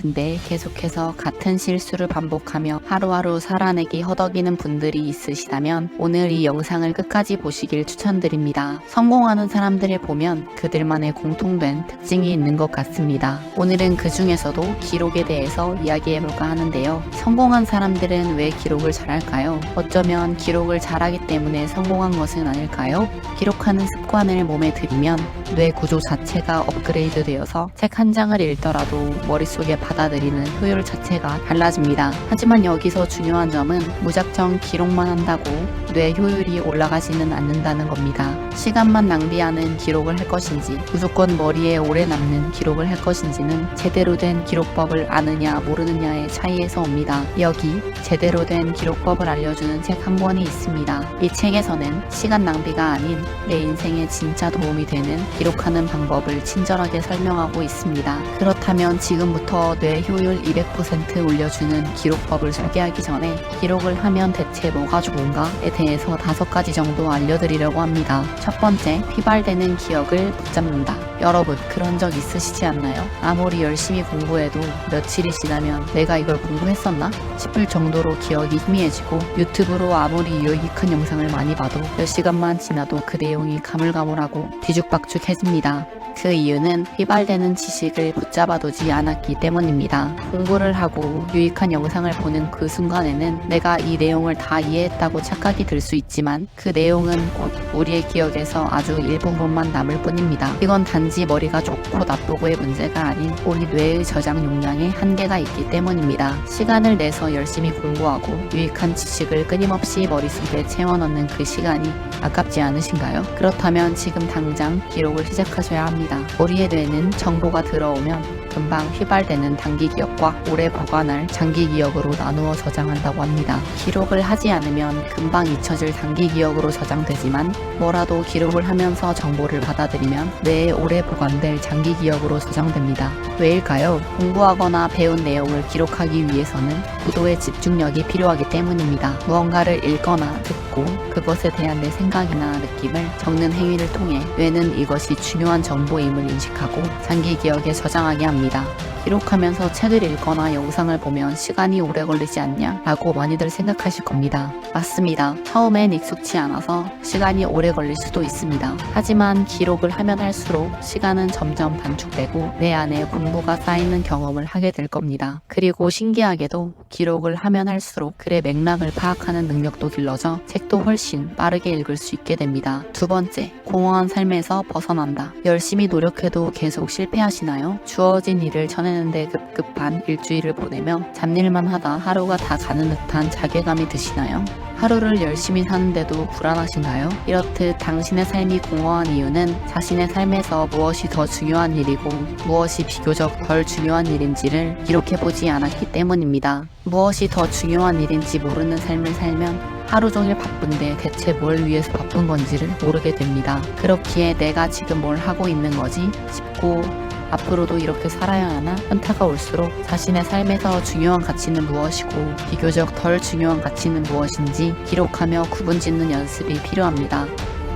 같은데 계속해서 같은 실수를 반복하며 하루하루 살아내기 허덕이는 분들이 있으시다면 오늘 이 영상을 끝까지 보시길 추천드립니다. 성공하는 사람들을 보면 그들만의 공통된 특징이 있는 것 같습니다. 오늘은 그 중에서도 기록에 대해서 이야기해볼까 하는데요. 성공한 사람들은 왜 기록을 잘할까요? 어쩌면 기록을 잘하기 때문에 성공한 것은 아닐까요? 기록하는 습관을 몸에 들이면 뇌 구조 자체가 업그레이드 되어서 책 한 장을 읽더라도 머릿속에 받아들이는 효율 자체가 달라집니다. 하지만 여기서 중요한 점은 무작정 기록만 한다고 뇌 효율이 올라가지는 않는다는 겁니다. 시간만 낭비하는 기록을 할 것인지 무조건 머리에 오래 남는 기록을 할 것인지는 제대로 된 기록법을 아느냐 모르느냐의 차이에서 옵니다. 여기 제대로 된 기록법을 알려주는 책 한 권이 있습니다. 이 책에서는 시간 낭비가 아닌 내 인생에 진짜 도움이 되는 기록하는 방법을 친절하게 설명하고 있습니다. 그렇다면 지금부터 뇌 효율 200% 올려주는 기록법을 소개하기 전에 기록을 하면 대체 뭐가 좋은가에 대해서 5가지 정도 알려드리려고 합니다. 첫 번째, 휘발되는 기억을 붙잡는다. 여러분 그런 적 있으시지 않나요? 아무리 열심히 공부해도 며칠이 지나면 내가 이걸 공부했었나? 싶을 정도로 기억이 희미해지고 유튜브로 아무리 유익한 영상을 많이 봐도 몇 시간만 지나도 그 내용이 가물가물하고 뒤죽박죽해집니다. 그 이유는 휘발되는 지식을 붙잡아두지 않았기 때문입니다. 공부를 하고 유익한 영상을 보는 그 순간에는 내가 이 내용을 다 이해했다고 착각이 들 수 있지만 그 내용은 곧 우리의 기억에서 아주 일부분만 남을 뿐입니다. 이건 단지 머리가 좋고 나쁘고의 문제가 아닌 우리 뇌의 저장 용량에 한계가 있기 때문입니다. 시간을 내서 열심히 공부하고 유익한 지식을 끊임없이 머릿속에 채워넣는 그 시간이 아깝지 않으신가요? 그렇다면 지금 당장 기록을 시작하셔야 합니다. 우리의 뇌는 정보가 들어오면 금방 휘발되는 단기 기억과 오래 보관할 장기 기억으로 나누어 저장한다고 합니다. 기록을 하지 않으면 금방 잊혀질 단기 기억으로 저장되지만 뭐라도 기록을 하면서 정보를 받아들이면 뇌에 오래 보관될 장기 기억으로 저장됩니다. 왜일까요? 공부하거나 배운 내용을 기록하기 위해서는 고도의 집중력이 필요하기 때문입니다. 무언가를 읽거나 듣고 그것에 대한 내 생각이나 느낌을 적는 행위를 통해 뇌는 이것이 중요한 정보임을 인식하고 장기 기억에 저장하게 합니다. 기록하면서 책을 읽거나 영상을 보면 시간이 오래 걸리지 않냐? 라고 많이들 생각하실 겁니다. 맞습니다. 처음엔 익숙치 않아서 시간이 오래 걸릴 수도 있습니다. 하지만 기록을 하면 할수록 시간은 점점 단축되고 내 안에 공부가 쌓이는 경험을 하게 될 겁니다. 그리고 신기하게도 기록을 하면 할수록 글의 맥락을 파악하는 능력도 길러져 책도 훨씬 빠르게 읽을 수 있게 됩니다. 두 번째, 공허한 삶에서 벗어난다. 열심히 노력해도 계속 실패하시나요? 주어진 일을 쳐내는데 급급한 일주일을 보내며 잡일만 하다 하루가 다 가는 듯한 자괴감이 드시나요? 하루를 열심히 사는데도 불안하신가요? 이렇듯 당신의 삶이 공허한 이유는 자신의 삶에서 무엇이 더 중요한 일이고 무엇이 비교적 덜 중요한 일인지를 기록해보지 않았기 때문입니다. 무엇이 더 중요한 일인지 모르는 삶을 살면 하루 종일 바쁜데 대체 뭘 위해서 바쁜 건지를 모르게 됩니다. 그렇기에 내가 지금 뭘 하고 있는 거지 싶고 앞으로도 이렇게 살아야 하나? 현타가 올수록 자신의 삶에서 중요한 가치는 무엇이고 비교적 덜 중요한 가치는 무엇인지 기록하며 구분짓는 연습이 필요합니다.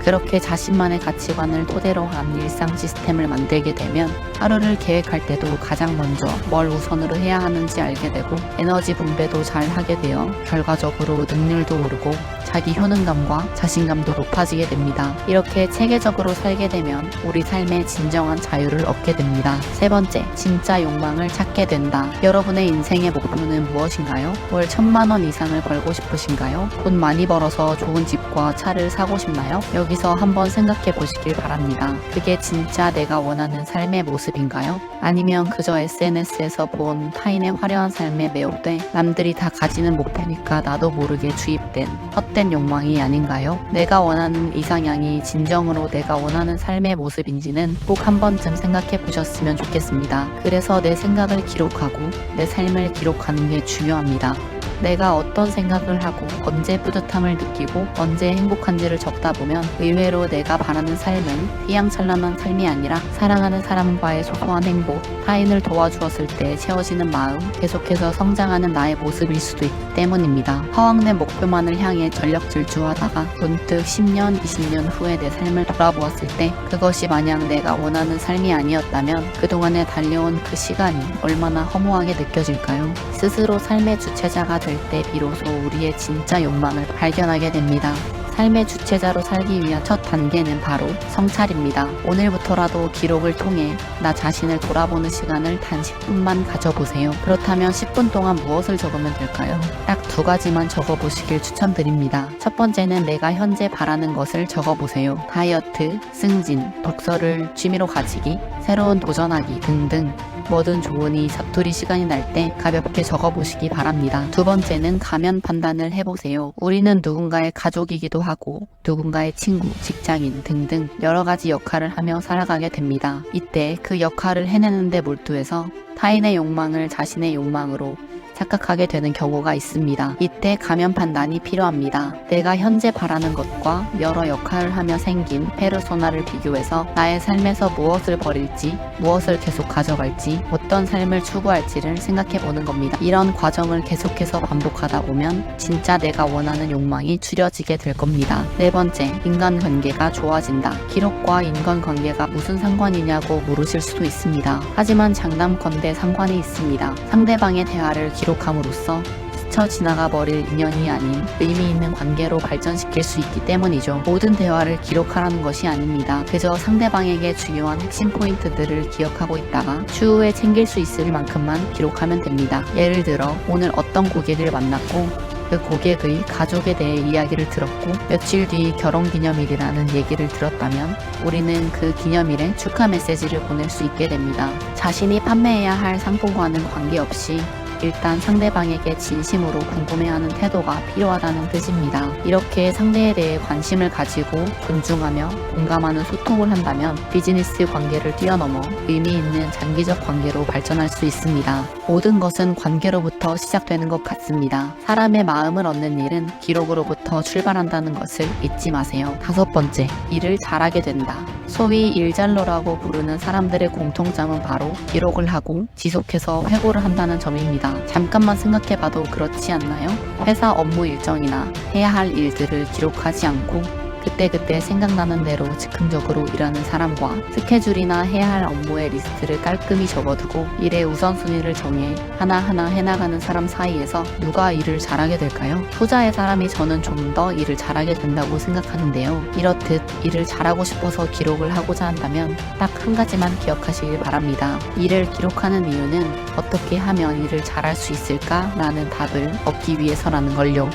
그렇게 자신만의 가치관을 토대로 한 일상 시스템을 만들게 되면 하루를 계획할 때도 가장 먼저 뭘 우선으로 해야 하는지 알게 되고 에너지 분배도 잘 하게 되어 결과적으로 능률도 오르고 자기 효능감과 자신감도 높아지게 됩니다. 이렇게 체계적으로 살게 되면 우리 삶의 진정한 자유를 얻게 됩니다. 세 번째, 진짜 욕망을 찾게 된다. 여러분의 인생의 목표는 무엇인가요? 월 1000만 원 이상을 벌고 싶으신가요? 돈 많이 벌어서 좋은 집과 차를 사고 싶나요? 여기서 한번 생각해 보시길 바랍니다. 그게 진짜 내가 원하는 삶의 모습인가요? 아니면 그저 SNS에서 본 타인의 화려한 삶에 매혹돼 남들이 다 가지는 목표니까 나도 모르게 주입된 헛된 욕망이 아닌가요? 내가 원하는 이상향이 진정으로 내가 원하는 삶의 모습인지는 꼭 한 번쯤 생각해 보셨으면 좋겠습니다. 그래서 내 생각을 기록하고 내 삶을 기록하는 게 중요합니다. 내가 어떤 생각을 하고 언제 뿌듯함을 느끼고 언제 행복한지를 적다 보면 의외로 내가 바라는 삶은 휘황찬란한 삶이 아니라 사랑하는 사람과의 소소한 행복, 타인을 도와주었을 때 채워지는 마음, 계속해서 성장하는 나의 모습일 수도 있기 때문입니다. 허황된 목표만을 향해 전력 질주하다가 문득 10년, 20년 후에 내 삶을 돌아보았을 때 그것이 마냥 내가 원하는 삶이 아니었다면 그동안에 달려온 그 시간이 얼마나 허무하게 느껴질까요? 스스로 삶의 주체자가 될 때 비로소 우리의 진짜 욕망을 발견하게 됩니다. 삶의 주체자로 살기 위한 첫 단계는 바로 성찰입니다. 오늘부터라도 기록을 통해 나 자신을 돌아보는 시간을 단 10분만 가져보세요. 그렇다면 10분 동안 무엇을 적으면 될까요? 딱 2가지만 적어보시길 추천드립니다. 첫 번째는 내가 현재 바라는 것을 적어보세요. 다이어트, 승진, 독서를 취미로 가지기, 새로운 도전하기 등등 뭐든 좋으니 사투리 시간이 날 때 가볍게 적어보시기 바랍니다. 두 번째는 가면 판단을 해보세요. 우리는 누군가의 가족이기도 하고 누군가의 친구, 직장인 등등 여러 가지 역할을 하며 살아가게 됩니다. 이때 그 역할을 해내는데 몰두해서 타인의 욕망을 자신의 욕망으로 착각하게 되는 경우가 있습니다. 이때 가면 판단이 필요합니다. 내가 현재 바라는 것과 여러 역할을 하며 생긴 페르소나를 비교해서 나의 삶에서 무엇을 버릴지, 무엇을 계속 가져갈지, 어떤 삶을 추구할지를 생각해 보는 겁니다. 이런 과정을 계속해서 반복하다 보면 진짜 내가 원하는 욕망이 추려지게 될 겁니다. 네 번째, 인간관계가 좋아진다. 기록과 인간관계가 무슨 상관이냐고 물으실 수도 있습니다. 하지만 장담컨대 상관이 있습니다. 상대방의 대화를 기록함으로써 스쳐 지나가 버릴 인연이 아닌 의미 있는 관계로 발전시킬 수 있기 때문이죠. 모든 대화를 기록하라는 것이 아닙니다. 그저 상대방에게 중요한 핵심 포인트들을 기억하고 있다가 추후에 챙길 수 있을 만큼만 기록하면 됩니다. 예를 들어 오늘 어떤 고객을 만났고 그 고객의 가족에 대해 이야기를 들었고 며칠 뒤 결혼기념일이라는 얘기를 들었다면 우리는 그 기념일에 축하 메시지를 보낼 수 있게 됩니다. 자신이 판매해야 할 상품과는 관계없이 일단 상대방에게 진심으로 궁금해하는 태도가 필요하다는 뜻입니다. 이렇게 상대에 대해 관심을 가지고 존중하며 공감하는 소통을 한다면 비즈니스 관계를 뛰어넘어 의미 있는 장기적 관계로 발전할 수 있습니다. 모든 것은 관계로부터 시작되는 것 같습니다. 사람의 마음을 얻는 일은 기록으로부터 출발한다는 것을 잊지 마세요. 5번째, 일을 잘하게 된다. 소위 일잘러라고 부르는 사람들의 공통점은 바로 기록을 하고 지속해서 회고를 한다는 점입니다. 잠깐만 생각해봐도 그렇지 않나요? 회사 업무 일정이나 해야 할 일들을 기록하지 않고 그때그때 생각나는 대로 즉흥적으로 일하는 사람과 스케줄이나 해야 할 업무의 리스트를 깔끔히 적어두고 일의 우선순위를 정해 하나하나 해나가는 사람 사이에서 누가 일을 잘하게 될까요? 후자의 사람이 저는 좀 더 일을 잘하게 된다고 생각하는데요. 이렇듯 일을 잘하고 싶어서 기록을 하고자 한다면 딱 한 가지만 기억하시길 바랍니다. 일을 기록하는 이유는 어떻게 하면 일을 잘할 수 있을까? 라는 답을 얻기 위해서라는 걸요.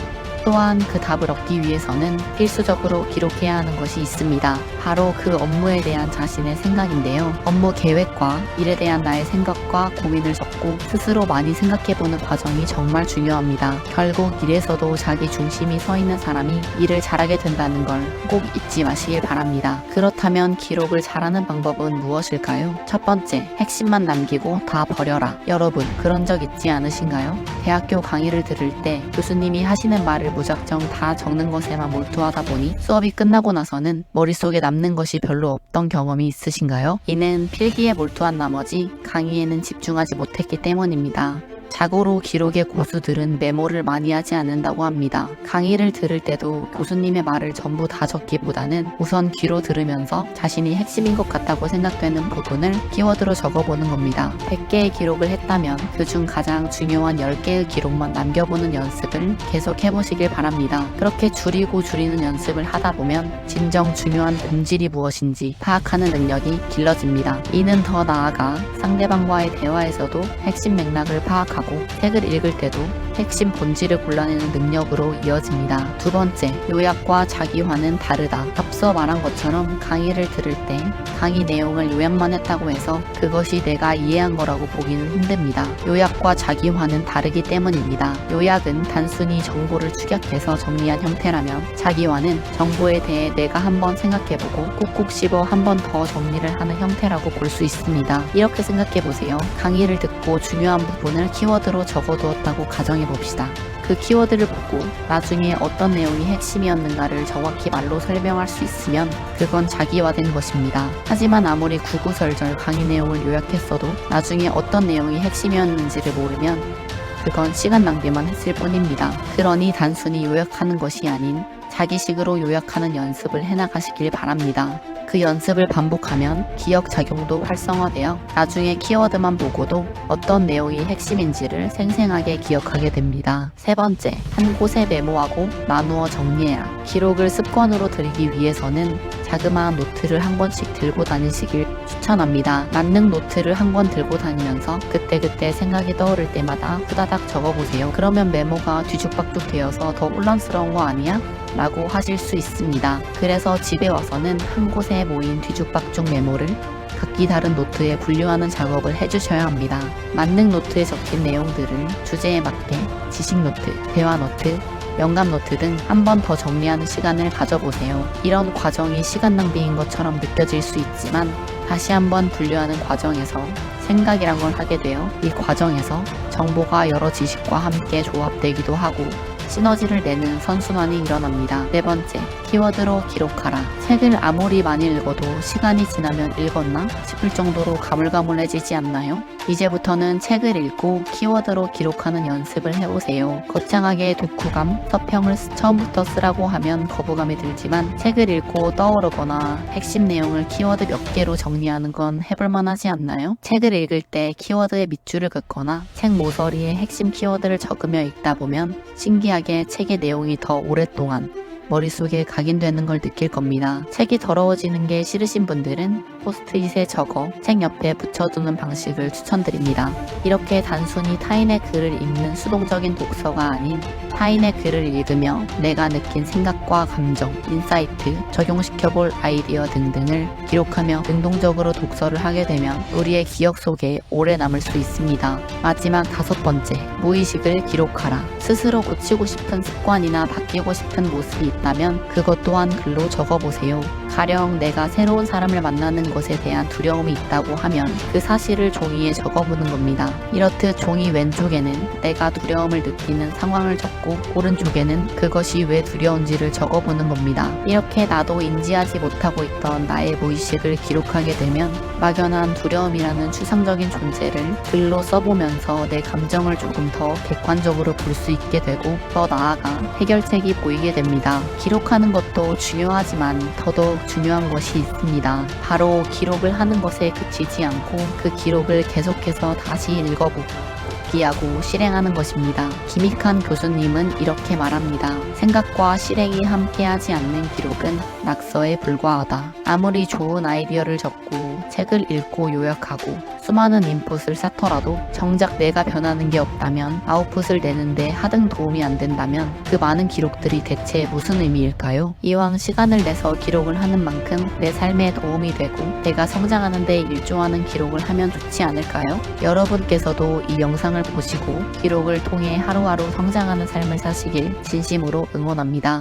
또한 그 답을 얻기 위해서는 필수적으로 기록해야 하는 것이 있습니다. 바로 그 업무에 대한 자신의 생각인데요. 업무 계획과 일에 대한 나의 생각과 고민을 적고 스스로 많이 생각해보는 과정이 정말 중요합니다. 결국 일에서도 자기 중심이 서 있는 사람이 일을 잘하게 된다는 걸 꼭 잊지 마시길 바랍니다. 그렇다면 기록을 잘하는 방법은 무엇일까요? 첫 번째, 핵심만 남기고 다 버려라. 여러분, 그런 적 있지 않으신가요? 대학교 강의를 들을 때 교수님이 하시는 말을 무작정 다 적는 것에만 몰두하다 보니 수업이 끝나고 나서는 머릿속에 남는 것이 별로 없던 경험이 있으신가요? 이는 필기에 몰두한 나머지 강의에는 집중하지 못했기 때문입니다. 자고로 기록의 고수들은 메모를 많이 하지 않는다고 합니다. 강의를 들을 때도 교수님의 말을 전부 다 적기보다는 우선 귀로 들으면서 자신이 핵심인 것 같다고 생각되는 부분을 키워드로 적어보는 겁니다. 100개의 기록을 했다면 그중 가장 중요한 10개의 기록만 남겨보는 연습을 계속 해보시길 바랍니다. 그렇게 줄이는 연습을 하다 보면 진정 중요한 본질이 무엇인지 파악하는 능력이 길러집니다. 이는 더 나아가 상대방과의 대화에서도 핵심 맥락을 파악하고 책을 읽을 때도 핵심 본질을 골라내는 능력으로 이어집니다. 두 번째, 요약과 자기화는 다르다. 앞서 말한 것처럼 강의를 들을 때 강의 내용을 요약만 했다고 해서 그것이 내가 이해한 거라고 보기는 힘듭니다. 요약과 자기화는 다르기 때문입니다. 요약은 단순히 정보를 축약해서 정리한 형태라면 자기화는 정보에 대해 내가 한번 생각해보고 꾹꾹 씹어 한 번 더 정리를 하는 형태라고 볼 수 있습니다. 이렇게 생각해보세요. 강의를 듣고 중요한 부분을 키워드로 적어두었다고 가정해봅시다. 그 키워드를 보고 나중에 어떤 내용이 핵심이었는가를 정확히 말로 설명할 수 있으면 그건 자기화된 것입니다. 하지만 아무리 구구절절 강의 내용을 요약했어도 나중에 어떤 내용이 핵심이었는지를 모르면 그건 시간 낭비만 했을 뿐입니다. 그러니 단순히 요약하는 것이 아닌 자기식으로 요약하는 연습을 해나가시길 바랍니다. 그 연습을 반복하면 기억작용도 활성화되어 나중에 키워드만 보고도 어떤 내용이 핵심인지를 생생하게 기억하게 됩니다. 세 번째, 한 곳에 메모하고 나누어 정리해야. 기록을 습관으로 들이기 위해서는 자그마한 노트를 한 권씩 들고 다니시길 추천합니다. 만능 노트를 한 권 들고 다니면서 그때그때 생각이 떠오를 때마다 후다닥 적어보세요. 그러면 메모가 뒤죽박죽 되어서 더 혼란스러운 거 아니야? 라고 하실 수 있습니다. 그래서 집에 와서는 한 곳에 모인 뒤죽박죽 메모를 각기 다른 노트에 분류하는 작업을 해주셔야 합니다. 만능 노트에 적힌 내용들을 주제에 맞게 지식 노트, 대화 노트, 영감 노트 등 한 번 더 정리하는 시간을 가져보세요. 이런 과정이 시간 낭비인 것처럼 느껴질 수 있지만 다시 한번 분류하는 과정에서 생각이란 걸 하게 되어 이 과정에서 정보가 여러 지식과 함께 조합되기도 하고 시너지를 내는 선순환이 일어납니다. 네 번째, 키워드로 기록하라. 책을 아무리 많이 읽어도 시간이 지나면 읽었나 싶을 정도로 가물가물해지지 않나요? 이제부터는 책을 읽고 키워드로 기록하는 연습을 해보세요. 거창하게 독후감, 서평을 처음부터 쓰라고 하면 거부감이 들지만 책을 읽고 떠오르거나 핵심 내용을 키워드 몇 개로 정리하는 건 해볼만 하지 않나요? 책을 읽을 때 키워드에 밑줄을 긋거나 책 모서리에 핵심 키워드를 적으며 읽다 보면 신기하게 책의 내용이 더 오랫동안 머릿속에 각인되는 걸 느낄 겁니다. 책이 더러워지는 게 싫으신 분들은 포스트잇에 적어 책 옆에 붙여두는 방식을 추천드립니다. 이렇게 단순히 타인의 글을 읽는 수동적인 독서가 아닌 타인의 글을 읽으며 내가 느낀 생각과 감정, 인사이트, 적용시켜볼 아이디어 등등을 기록하며 능동적으로 독서를 하게 되면 우리의 기억 속에 오래 남을 수 있습니다. 마지막 다섯 번째, 무의식을 기록하라. 스스로 고치고 싶은 습관이나 바뀌고 싶은 모습이 있다면 그것 또한 글로 적어보세요. 가령 내가 새로운 사람을 만나는 것에 대한 두려움이 있다고 하면 그 사실을 종이에 적어보는 겁니다. 이렇듯 종이 왼쪽에는 내가 두려움을 느끼는 상황을 적고 오른쪽에는 그것이 왜 두려운지를 적어보는 겁니다. 이렇게 나도 인지하지 못하고 있던 나의 무의식을 기록하게 되면 막연한 두려움이라는 추상적인 존재를 글로 써보면서 내 감정을 조금 더 객관적으로 볼 수 있게 되고 더 나아가 해결책이 보이게 됩니다. 기록하는 것도 중요하지만 더더욱 중요한 것이 있습니다. 바로 기록을 하는 것에 그치지 않고 그 기록을 계속해서 다시 읽어보고 기하고 실행하는 것입니다. 김익한 교수님은 이렇게 말합니다. 생각과 실행이 함께하지 않는 기록은 낙서에 불과하다. 아무리 좋은 아이디어를 적고 책을 읽고 요약하고 수많은 인풋을 쌓더라도 정작 내가 변하는 게 없다면 아웃풋을 내는데 하등 도움이 안 된다면 그 많은 기록들이 대체 무슨 의미일까요? 이왕 시간을 내서 기록을 하는 만큼 내 삶에 도움이 되고 내가 성장하는 데 일조하는 기록을 하면 좋지 않을까요? 여러분께서도 이 영상을 보시고 기록을 통해 하루하루 성장하는 삶을 사시길 진심으로 응원합니다.